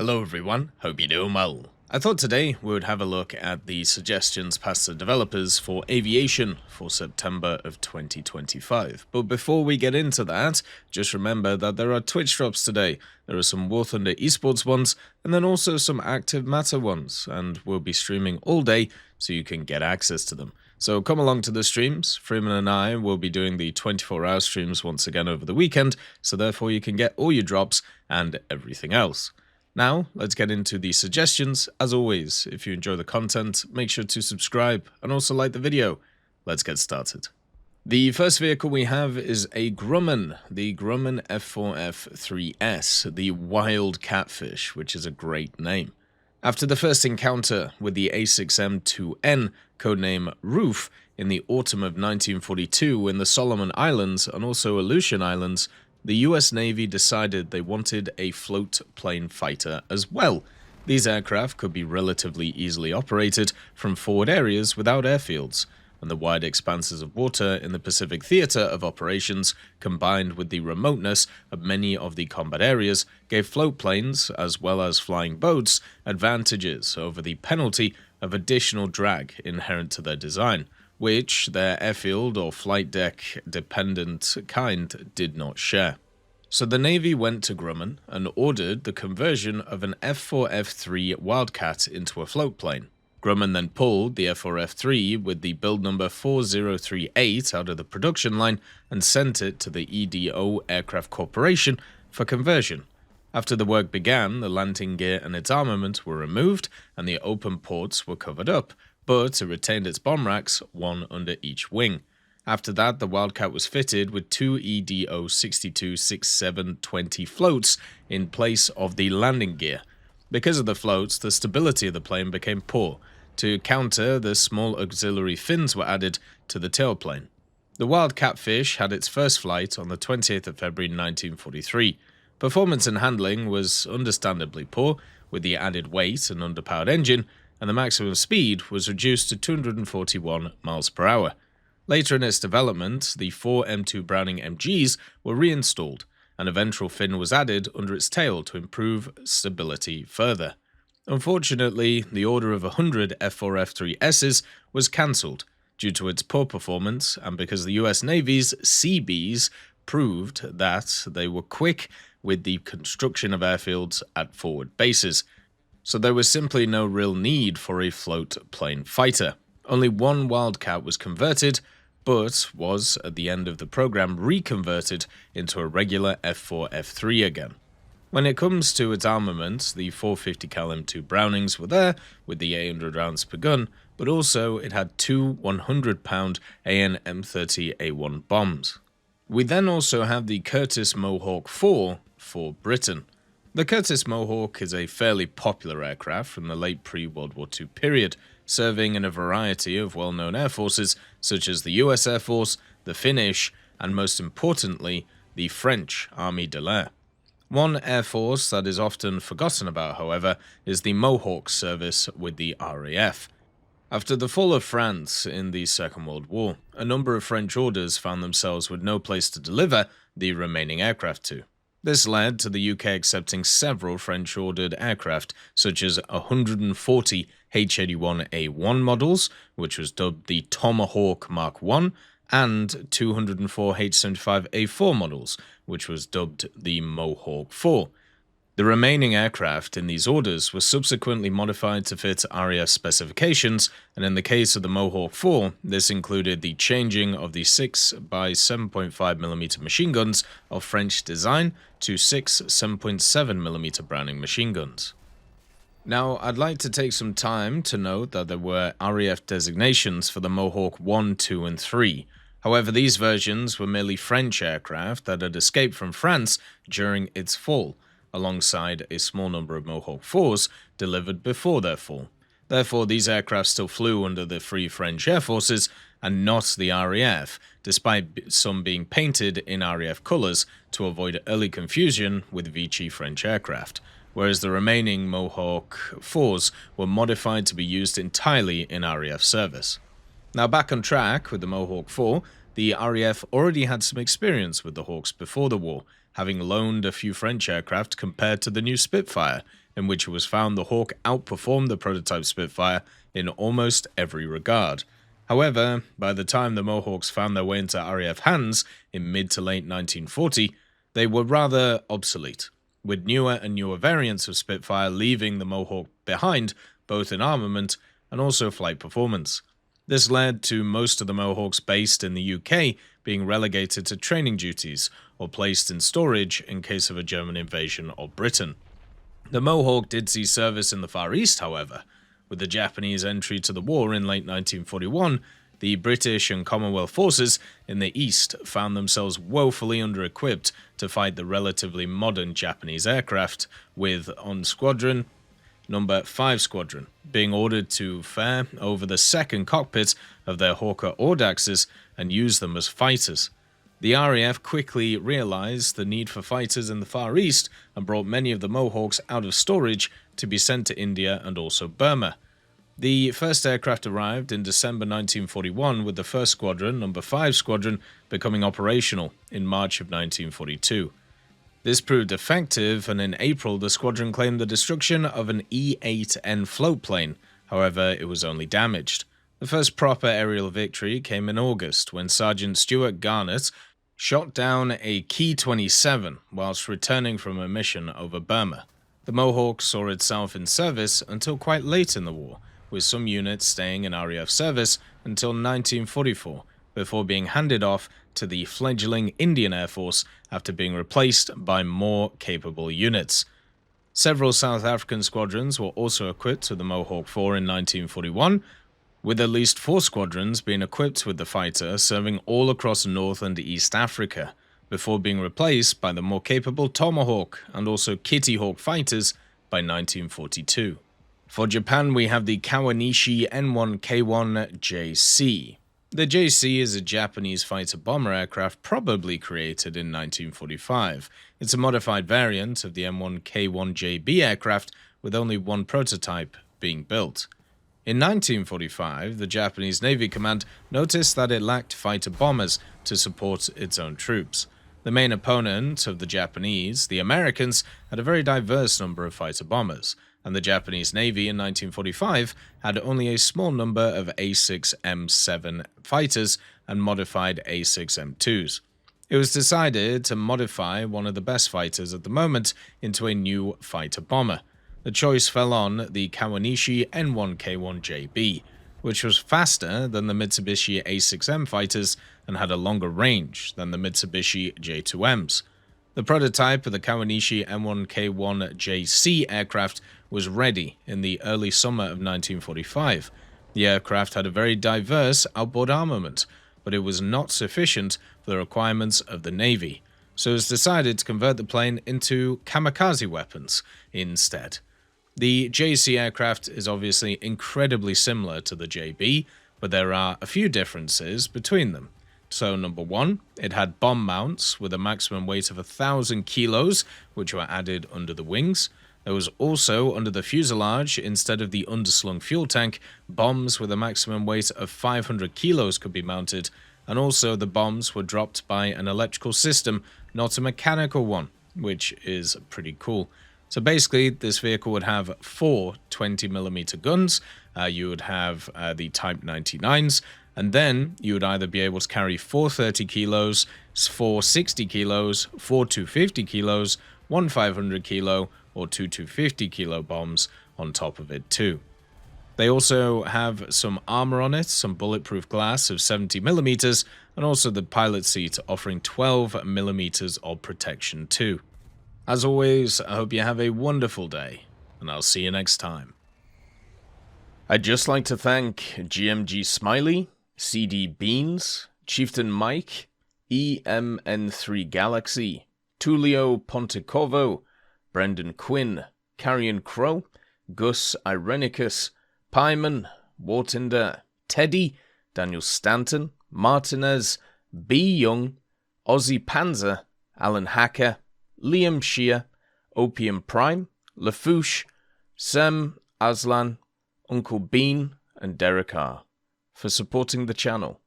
Hello everyone, hope you're doing well. I thought today we would have a look at the suggestions passed to developers for aviation for September of 2025. But before we get into that, just remember that there are Twitch drops today. There are some War Thunder esports ones, and then also some Active Matter ones, and we'll be streaming all day so you can get access to them. So come along to the streams. Freeman and I will be doing the 24-hour streams once again over the weekend, so therefore you can get all your drops and everything else. Now, let's get into the suggestions. As always, if you enjoy the content, make sure to subscribe and also like the video. Let's get started. The first vehicle we have is a Grumman, the Grumman F4F3S, the Wildcatfish, which is a great name. After the first encounter with the A6M2N, codename Roof, in the autumn of 1942 in the Solomon Islands and also Aleutian Islands, the US Navy decided they wanted a float plane fighter as well. These aircraft could be relatively easily operated from forward areas without airfields, and the wide expanses of water in the Pacific theater of operations, combined with the remoteness of many of the combat areas, gave float planes, as well as flying boats, advantages over the penalty of additional drag inherent to their design, which their airfield or flight deck dependent kind did not share. So the Navy went to Grumman and ordered the conversion of an F4F3 Wildcat into a float plane. Grumman then pulled the F4F3 with the build number 4038 out of the production line and sent it to the EDO Aircraft Corporation for conversion. After the work began, the landing gear and its armament were removed and the open ports were covered up, but it retained its bomb racks, one under each wing. After that, the Wildcat was fitted with two EDO 626720 floats in place of the landing gear. Because of the floats, the stability of the plane became poor. To counter, the small auxiliary fins were added to the tailplane. The Wildcatfish had its first flight on the 28th of February 1943. Performance and handling was understandably poor, with the added weight and underpowered engine, and the maximum speed was reduced to 241 miles per hour. Later in its development, the four M2 Browning MGs were reinstalled, and a ventral fin was added under its tail to improve stability further. Unfortunately, the order of 100 F4F3Ss was cancelled due to its poor performance and because the US Navy's Seabees proved that they were quick with the construction of airfields at forward bases. So there was simply no real need for a float plane fighter. Only one Wildcat was converted, but was, at the end of the program, reconverted into a regular F4F3 again. When it comes to its armament, the 450 cal M2 Brownings were there, with the 800 rounds per gun, but also it had two 100-pound AN M30A1 bombs. We then also have the Curtiss Mohawk 4 for Britain. The Curtiss Mohawk is a fairly popular aircraft from the late pre-World War II period, serving in a variety of well-known air forces such as the US Air Force, the Finnish, and most importantly, the French Armée de l'Air. One air force that is often forgotten about, however, is the Mohawk service with the RAF. After the fall of France in the Second World War, a number of French orders found themselves with no place to deliver the remaining aircraft to. This led to the UK accepting several French-ordered aircraft, such as 140 H-81A1 models, which was dubbed the Tomahawk Mark I, and 204 H-75A4 models, which was dubbed the Mohawk 4. The remaining aircraft in these orders were subsequently modified to fit RAF specifications, and in the case of the Mohawk 4, this included the changing of the 6x7.5mm machine guns of French design to 6 7.7mm Browning machine guns. Now, I'd like to take some time to note that there were RAF designations for the Mohawk 1, 2, and 3. However, these versions were merely French aircraft that had escaped from France during its fall, alongside a small number of Mohawk 4s delivered before their fall. Therefore, these aircraft still flew under the Free French Air Forces and not the RAF, despite some being painted in RAF colours to avoid early confusion with Vichy French aircraft, whereas the remaining Mohawk 4s were modified to be used entirely in RAF service. Now back on track with the Mohawk 4, the RAF already had some experience with the Hawks before the war, having loaned a few French aircraft compared to the new Spitfire, in which it was found the Hawk outperformed the prototype Spitfire in almost every regard. However, by the time the Mohawks found their way into RAF hands in mid to late 1940, they were rather obsolete, with newer and newer variants of Spitfire leaving the Mohawk behind, both in armament and also flight performance. This led to most of the Mohawks based in the UK being relegated to training duties or placed in storage in case of a German invasion of Britain. The Mohawk did see service in the Far East, however. With the Japanese entry to the war in late 1941, the British and Commonwealth forces in the East found themselves woefully under-equipped to fight the relatively modern Japanese aircraft, with on Squadron Number 5 Squadron being ordered to fare over the second cockpit of their Hawker Audaxes and use them as fighters. The RAF quickly realized the need for fighters in the Far East and brought many of the Mohawks out of storage to be sent to India and also Burma. The first aircraft arrived in December 1941, with the 1st Squadron, Number 5 Squadron, becoming operational in March of 1942. This proved effective, and in April the squadron claimed the destruction of an E-8N floatplane. However, it was only damaged. The first proper aerial victory came in August, when Sergeant Stuart Garnett shot down a Ki-27 whilst returning from a mission over Burma. The Mohawk saw itself in service until quite late in the war, with some units staying in RAF service until 1944, before being handed off to the fledgling Indian Air Force after being replaced by more capable units. Several South African squadrons were also equipped with the Mohawk 4 in 1941, with at least 4 squadrons being equipped with the fighter serving all across North and East Africa, before being replaced by the more capable Tomahawk and also Kitty Hawk fighters by 1942. For Japan, we have the Kawanishi N1K1JC. The JC is a Japanese fighter-bomber aircraft probably created in 1945. It's a modified variant of the M1K1JB aircraft, with only one prototype being built. In 1945, the Japanese Navy Command noticed that it lacked fighter-bombers to support its own troops. The main opponent of the Japanese, the Americans, had a very diverse number of fighter-bombers, and the Japanese Navy in 1945 had only a small number of A6M7 fighters and modified A6M2s. It was decided to modify one of the best fighters at the moment into a new fighter-bomber. The choice fell on the Kawanishi N1K1JB, which was faster than the Mitsubishi A6M fighters and had a longer range than the Mitsubishi J2Ms. The prototype of the Kawanishi M1K1JC aircraft was ready in the early summer of 1945. The aircraft had a very diverse outboard armament, but it was not sufficient for the requirements of the Navy, so it was decided to convert the plane into kamikaze weapons instead. The JC aircraft is obviously incredibly similar to the JB, but there are a few differences between them. So number 1, it had bomb mounts with a maximum weight of 1,000 kilos, which were added under the wings. There was also, under the fuselage, instead of the underslung fuel tank, bombs with a maximum weight of 500 kilos could be mounted, and also the bombs were dropped by an electrical system, not a mechanical one, which is pretty cool. So basically, this vehicle would have 4 20mm guns. You would have the Type 99s, and then you would either be able to carry 4 30 kilos, 4 60 kilos, 4 250 kilos, 1 500 kilo, or 2 250 kilo bombs on top of it too. They also have some armor on it, some bulletproof glass of 70mm, and also the pilot seat offering 12mm of protection too. As always, I hope you have a wonderful day, and I'll see you next time. I'd just like to thank GMG Smiley, CD Beans, Chieftain Mike, EMN3 Galaxy, Tulio Pontecorvo, Brendan Quinn, Carrion Crow, Gus Irenicus, Pyman, Wartinder, Teddy, Daniel Stanton, Martinez, B. Young, Ozzy Panzer, Alan Hacker, Liam Shea, Opium Prime, Lafouche, Sem Aslan, Uncle Bean, and Derek R. for supporting the channel.